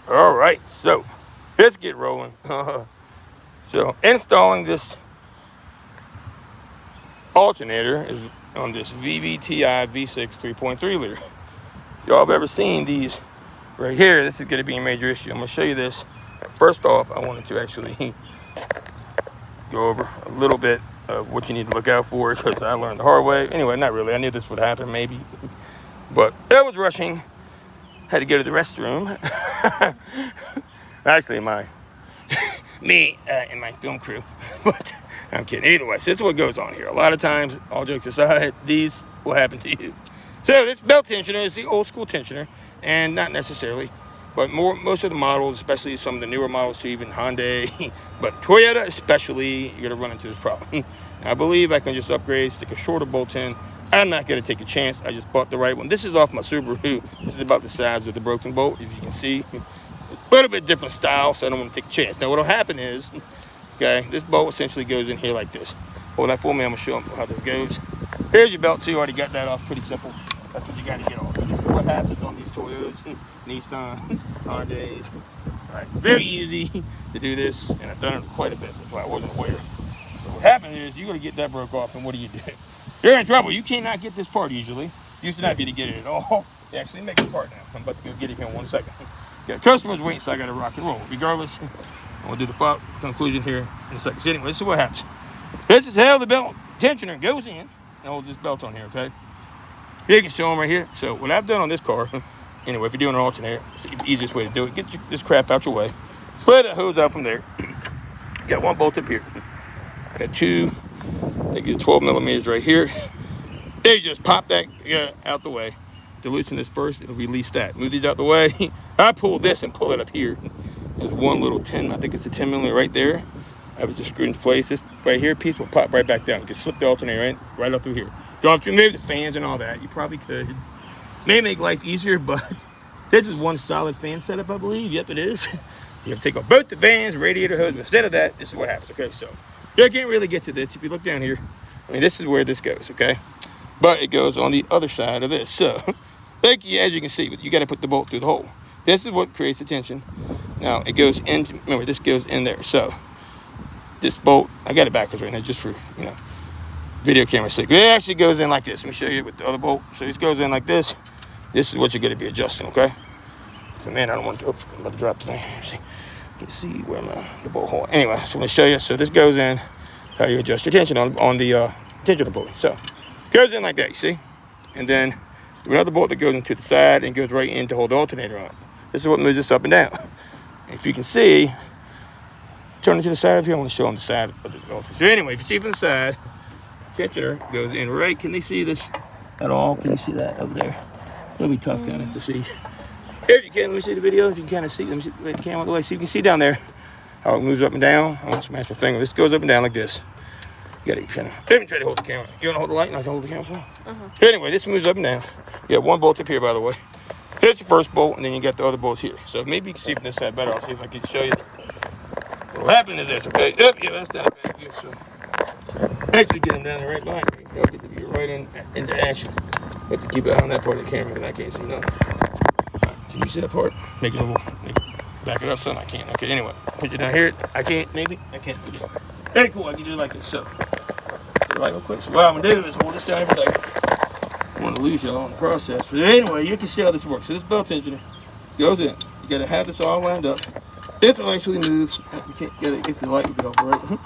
All right, so let's get rolling. So installing this alternator is on this VVTi V6 3.3 liter. If y'all have ever seen these right here, this is going to be a major issue. I'm going to show you this. First off, I wanted to actually go over a little bit of what you need to look out for, because I learned the hard way. Anyway, not really. I knew this would happen, maybe. But I was rushing. Had to go to the restroom. Actually, me and my film crew. But I'm kidding. Either way, so this is what goes on here. A lot of times, all jokes aside, these will happen to you. So this belt tensioner is the old school tensioner, and not necessarily, but most of the models, especially some of the newer models too, even Hyundai, but Toyota especially, you're gonna run into this problem. Now, I believe I can just upgrade, stick a shorter bolt in. I'm not gonna take a chance. I just bought the right one. This is off my Subaru. This is about the size of the broken bolt, if you can see. A little bit different style, so I don't want to take a chance. Now, what'll happen is, okay, this bolt essentially goes in here like this. Hold that for me. I'm gonna show them how this goes. Here's your belt too. Already got that off. Pretty simple. That's what you got to get off. This is what happens on these Toyotas, Nissans, Hyundais. All right, very easy to do this, and I've done it quite a bit. That's why I wasn't aware. So what happens is you're gonna get that broke off, and what do? You're in trouble. You cannot get this part usually. Used to not be to get it at all. They actually make the part now. I'm about to go get it here in 1 second. Okay, customer's waiting, so I got to rock and roll. Regardless, I'll do the conclusion here in a second. So anyway, this is what happens. This is how the belt tensioner goes in and holds this belt on here, okay? Here you can show them right here. So what I've done on this car, anyway, if you're doing an alternator, it's the easiest way to do it. Get this crap out your way. Split the hose out from there. Got one bolt up here. Got two. They get 12 millimeters right here. They just pop that out the way. To loosen this first, it'll release that. Move these out the way. I pull this and pull it up here. There's one little 10, I think it's the 10 millimeter right there. I have it just screwed into place. This right here piece will pop right back down. You can slip the alternator right up through here. Don't have to remove the fans and all that. You probably could. May make life easier, but this is one solid fan setup, I believe. Yep, it is. You have to take off both the fans, radiator hose. But instead of that, this is what happens. Okay, so you can't really get to this. If you look down here, I mean, this is where this goes, okay? But it goes on the other side of this. So, as you can see, but you got to put the bolt through the hole. This is what creates the tension. Now, it goes in, remember, this goes in there. So, this bolt, I got it backwards right now just for, video camera sake. It actually goes in like this. Let me show you with the other bolt. So, it goes in like this. This is what you're going to be adjusting, okay? So, man, I don't want to, I'm about to drop the thing. See, you can see where the bolt hole. Anyway, so I'm going to show you. So, this goes in, how you adjust your tension on the tensioner pulley. So, it goes in like that, you see? And then, another bolt that goes into the side and goes right in to hold the alternator on. This is what moves this up and down. If you can see, turn it to the side of here. I want to show on the side of the alternator. So anyway, if you see from the side, tensioner goes in right. Can they see this at all? Can you see that over there? It'll be tough kind of to see. If you can, let me see the video. If you can kind of see, let me see the camera out the way so you can see down there how it moves up and down. I want to smash my finger. This goes up and down like this. You gotta kind of, let me try to hold the camera. You wanna hold the light and I can hold the camera? Anyway, this moves up and down. You have one bolt up here, by the way. Here's your first bolt, and then you got the other bolts here. So maybe you can see from this side better. I'll see if I can show you. What'll happen is this, okay? Yep, yeah, that's down back here. So actually get them down there right behind me. Y'all get to be right into action. You have to keep it on that part of the camera because I can't see nothing. Can you see that part? Make it a little, back it up, son. I can't. Okay, anyway, put you down here. I can't, maybe. I can't. Very cool. I can do it like this. So, like real quick. So what I'm gonna do is hold this down for like. I want to lose y'all in the process. But anyway, you can see how this works. So this belt tensioner goes in. You gotta have this all lined up. This will actually move. You can't get it. Gets the light would be helpful, right?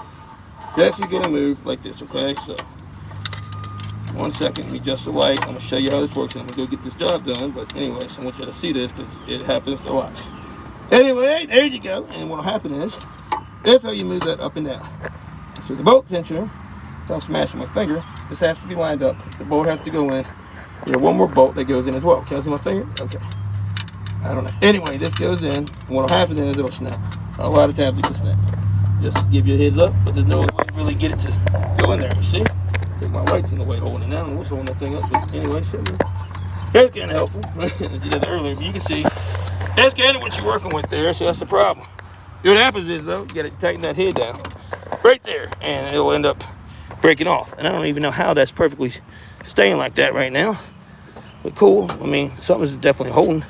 That's gonna move like this. Okay. So 1 second. Let me adjust the light. I'm gonna show you how this works. And I'm gonna go get this job done. But anyway, so I want you to see this because it happens a lot. Anyway, there you go. And what'll happen is that's how you move that up and down. So the bolt tensioner, don't smash my finger. This has to be lined up. The bolt has to go in. You have one more bolt that goes in as well. Can I see my finger? Okay. I don't know. Anyway, this goes in. And what'll happen is it'll snap. A lot of times it can snap. Just to give you a heads up, but there's no way to really get it to go in there. You see? I think my light's in the way holding it down. What's holding that thing up? But anyway, so that's kind of helpful. I did that earlier, but you can see that's kind of what you're working with there. So that's the problem. What happens is though, you got to tighten that head down right there, and it'll end up breaking off. And I don't even know how that's perfectly staying like that right now. But cool. I mean, something's definitely holding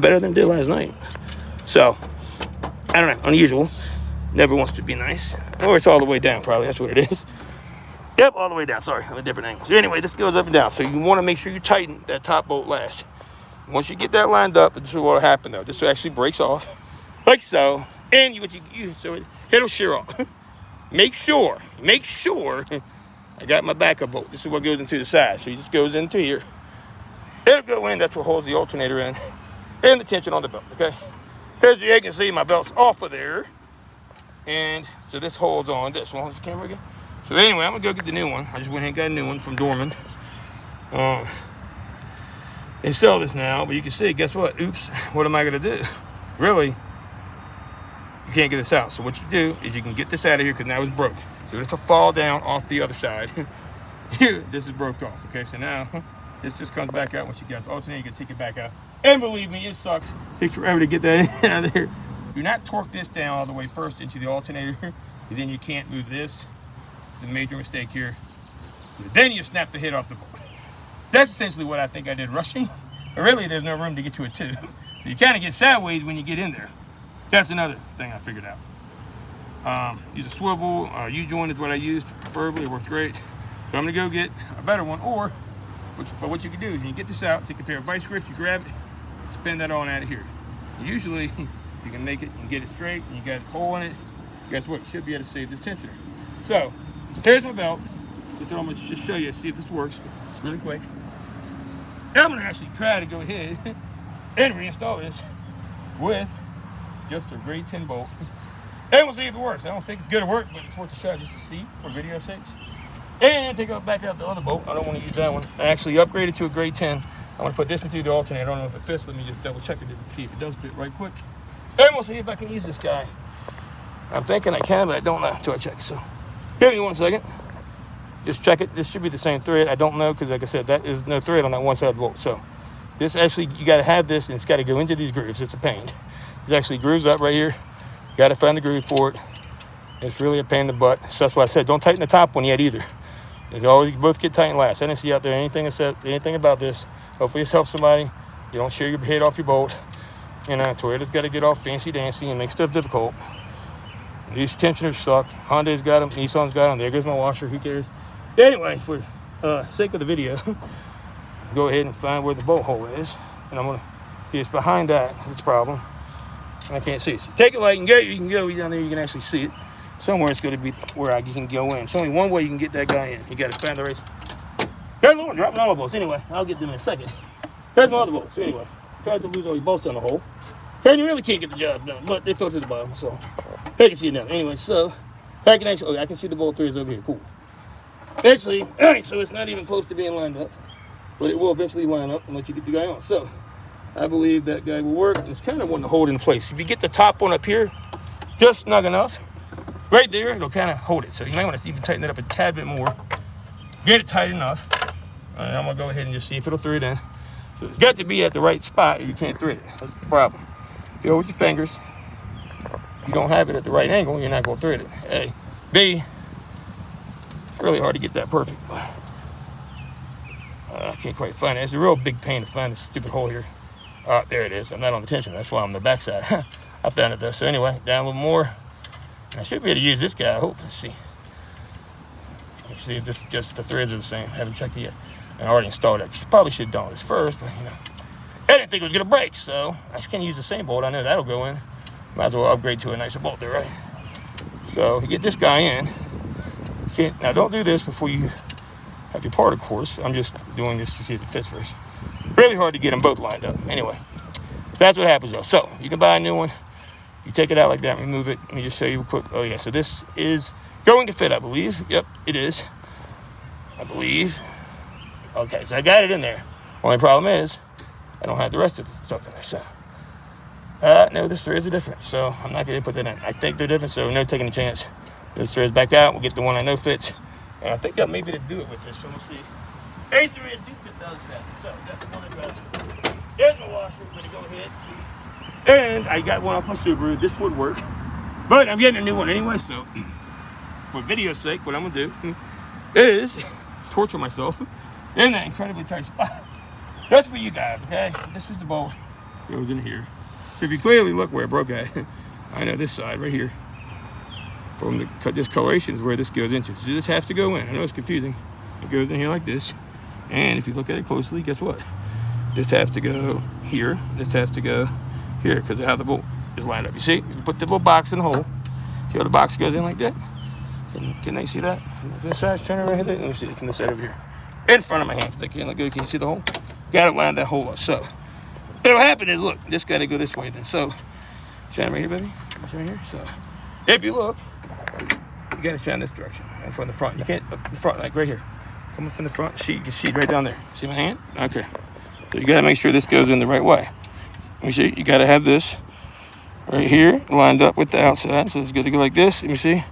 better than it did last night. So, I don't know, unusual. Never wants to be nice. Or it's all the way down, probably. That's what it is. Yep, all the way down. Sorry, I'm at a different angle. So anyway, this goes up and down. So you want to make sure you tighten that top bolt last. Once you get that lined up, this is what will happen though. This actually breaks off, like so. And so it'll shear off. Make sure, I got my backup bolt. This is what goes into the side. So it just goes into here. It'll go in, that's what holds the alternator in. And the tension on the belt, okay? As you can see, my belt's off of there. And so this holds on. This one, hold the camera again. So anyway, I'm gonna go get the new one. I just went ahead and got a new one from Dorman. They sell this now, but you can see, guess what? Oops, what am I gonna do? Really, you can't get this out. So what you do is you can get this out of here because now it's broke. So this will fall down off the other side. Here, this is broke off, okay? So now, this just comes back out once you get the alternator, you can take it back out. And believe me, it sucks. It takes forever to get that out of there. Do not torque this down all the way first into the alternator, because then you can't move this. It's a major mistake here. Then you snap the head off the bolt. That's essentially what I think I did rushing. But really, there's no room to get to it too. So you kind of get sideways when you get in there. That's another thing I figured out. Use a swivel. U-joint is what I used, preferably. It works great. So I'm gonna go get a better one. But what you can do is you get this out, take a pair of vice grips, you grab it, spin that on out of here. Usually, you can make it and get it straight, and you got a hole in it. Guess what? You should be able to save this tensioner. So, here's my belt. That's what I'm going to just show you, see if this works really quick. I'm going to actually try to go ahead and reinstall this with just a grade 10 bolt. And we'll see if it works. I don't think it's going to work, but it's worth a shot just to see for video sakes. And take back out the other bolt. I don't want to use that one. I actually upgraded to a grade 10. I'm going to put this into the alternator. I don't know if it fits. Let me just double check it to see if it does fit right quick. And we'll see if I can use this guy. I'm thinking I can, but I don't know until I check. So give me 1 second. Just check it. This should be the same thread. I don't know because, like I said, that is no thread on that one side of the bolt. So this actually, you got to have this, and it's got to go into these grooves. It's a pain. There's actually grooves up right here. You got to find the groove for it. It's really a pain in the butt. So that's why I said don't tighten the top one yet either. They always both get tightened last. I didn't see out there anything that said anything about this. Hopefully this helps somebody. You don't shear your head off your bolt. You know, Toyota's got to get all fancy-dancy and make stuff difficult. These tensioners suck. Honda's got them. Nissan's got them. There goes my washer. Who cares? Anyway, for sake of the video, go ahead and find where the bolt hole is. And I'm going to see it's behind that. That's the problem. And I can't see it. So take it like you can go down there. You can actually see it. Somewhere it's going to be where I can go in. It's only one way you can get that guy in. You got to find the race. There's the one dropping all the bolts. Anyway, I'll get them in a second. There's my other bolts. Anyway, try to lose all your bolts on the hole. And you really can't get the job done, but they fell to the bottom, so I can see it now. Anyway, so I can actually, I can see the bolt threads over here. Cool. Actually, all right, so it's not even close to being lined up, but it will eventually line up and let you get the guy on. So I believe that guy will work. And it's kind of one to hold in place. If you get the top one up here, just snug enough, right there, it'll kind of hold it. So you might want to even tighten it up a tad bit more. Get it tight enough. And I'm gonna go ahead and just see if it'll thread in. So it's got to be at the right spot or you can't thread it. That's the problem. Feel with your fingers. If you don't have it at the right angle, you're not gonna thread it. A. B. It's really hard to get that perfect. I can't quite find it. It's a real big pain to find this stupid hole here. There it is. I'm not on the tension. That's why I'm on the backside. I found it though. So anyway, down a little more. I should be able to use this guy, I hope. Let's see. Let's see if this just the threads are the same. I haven't checked it yet. And I already installed it. Probably should have done this first, but you know. I didn't think it was gonna break, so I just can't use the same bolt. I know that'll go in. Might as well upgrade to a nicer bolt there, right? So you get this guy in. Now don't do this before you have your part, of course. I'm just doing this to see if it fits first. Really hard to get them both lined up. Anyway, that's what happens though. So you can buy a new one. You take it out like that, remove it. Let me just show you quick. Oh yeah, so this is going to fit, I believe. Yep, it is. I believe. Okay, so I got it in there. Only problem is, I don't have the rest of the stuff in there, so. No, this threads are different, so I'm not going to put that in. I think they're different, so no taking a chance. This thread's back out. We'll get the one I know fits. And I think I may be able to do it with this, so we'll see. These threads do fit the other side. So, got the one I got. There's my washer. We're going to go ahead. And I got one off my Subaru. This would work. But I'm getting a new one anyway, so for video's sake, what I'm going to do is torture myself in that incredibly tight spot. That's for you guys, okay? This is the bolt. Goes in here. If you clearly look where it broke at, I know this side right here from the discoloration is where this goes into. So this has to go in. I know it's confusing. It goes in here like this. And if you look at it closely, guess what? This has to go here. This has to go here because of how the bolt is lined up. You see? If you put the little box in the hole, see how the box goes in like that? Can they see that? This side's turning right here. Let me see it from this side over here. In front of my hands. They can't look good. Can you see the hole? Got to line that hole up. So what'll happen is, look, this got to go this way then. So shine right here, baby. Shine here. So if you look, you got to shine this direction. And from the front. You can't, up the front, like right here. Come up in the front. See, you can see it right down there. See my hand? Okay. So you got to make sure this goes in the right way. Let me see. You got to have this right here lined up with the outside. So it's good to go like this. Let me see.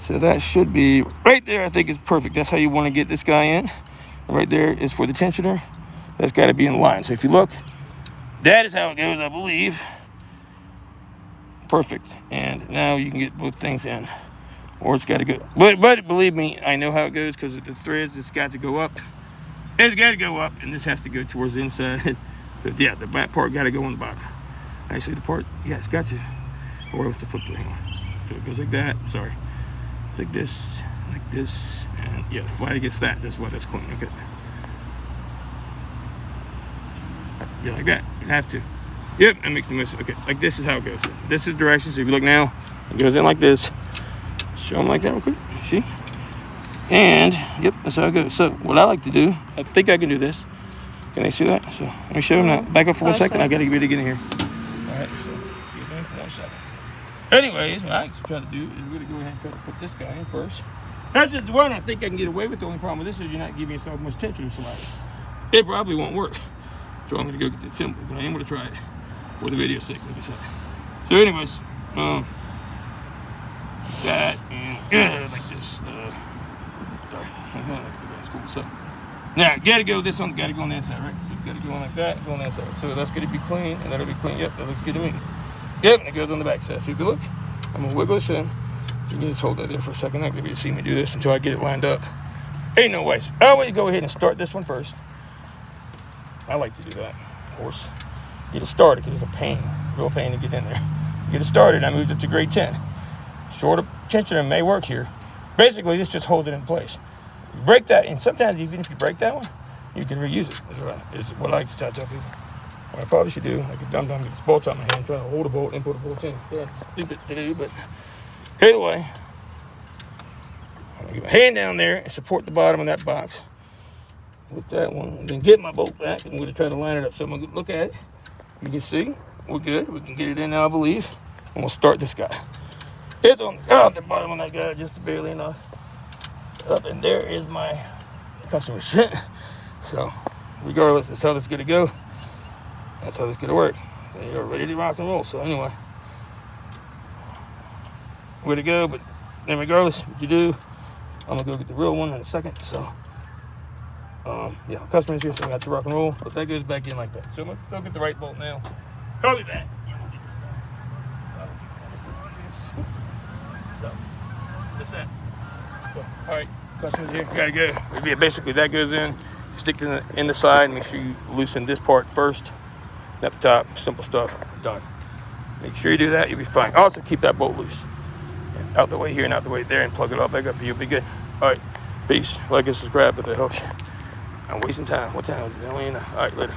So that should be right there. I think is perfect. That's how you want to get this guy in. And right there is for the tensioner. That's got to be in line. So if you look, that is how it goes, I believe. Perfect. And now you can get both things in. Or it's got to go. But believe me, I know how it goes because of the threads. It's got to go up. It's got to go up, and this has to go towards the inside. But yeah, the back part got to go on the bottom. Actually, the part, yeah, it's got to. Or else the flip it. Hang on. So it goes like that. Sorry. It's like this, and yeah, flat against that. That's why that's clean. Okay. Yeah, like that. You have to. Yep, that makes the most. Okay, like this is how it goes. This is the direction. So if you look now, it goes in like this. Show them like that real quick. See? And yep, that's how it goes. So what I like to do, I think I can do this. Can they see that? So let me show them that. Back up for 1 second. I got to get in here. All right. So let's get in for 1 second. Anyways, what I like to try to do is we're going to go ahead and try to put this guy in first. That's just the one I think I can get away with. The only problem with this is you're not giving yourself much tension to slide. It probably won't work. So I'm going to go get the assembly, but I am going to try it for the video's sake, like I said. So anyways, that and yeah, like this. Sorry. That's cool. So now you got to go, this one's got to go on the inside, right? So you got to go on like that, go on the inside. So that's going to be clean, and that'll be clean. Yep, that looks good to me. Yep, and it goes on the back side. So if you look, I'm going to wiggle this in. You can just hold that there for a second. Not going to be able to see me do this until I get it lined up. Ain't no ways. I always go ahead and start this one first. I like to do that, of course. Get it started because it's a pain, real pain to get in there. Get it started. I moved it to grade 10. Shorter tensioner may work here. Basically, this just holds it in place. You break that, and sometimes even if you break that one, you can reuse it. Is what I like to tell people. What I probably should do, like a dumb get this bolt on my hand, try to hold a bolt and put a bolt in. That's stupid to do, but either way, I'm gonna get my hand down there and support the bottom of that box with that one, and then get my bolt back, and we're gonna try to line it up. So I'm gonna look at it. You can see we're good. We can get it in now, I believe, and we'll start this guy. It's on the bottom of that guy, just barely enough. Up, and there is my customer set. So regardless, that's how this is gonna go. That's how this is going to work. You're ready to rock and roll. So anyway, way to go. But then regardless, what you do, I'm going to go get the real one in a second. So, yeah, customer's here, so I got to rock and roll. But that goes back in like that. So I'm going to go get the right bolt now. I'll be back. So, that's that. So, all right, customer's here. Got to go. Yeah, basically, that goes in. Stick it in the side. Make sure you loosen this part first. At the top, simple stuff, done. Make sure you do that, you'll be fine. Also, keep that bolt loose. And out the way here and out the way there, and plug it all back up, and you'll be good. All right, peace. Like and subscribe if that helps you. I'm wasting time. What time is it? I don't even know. All right, later.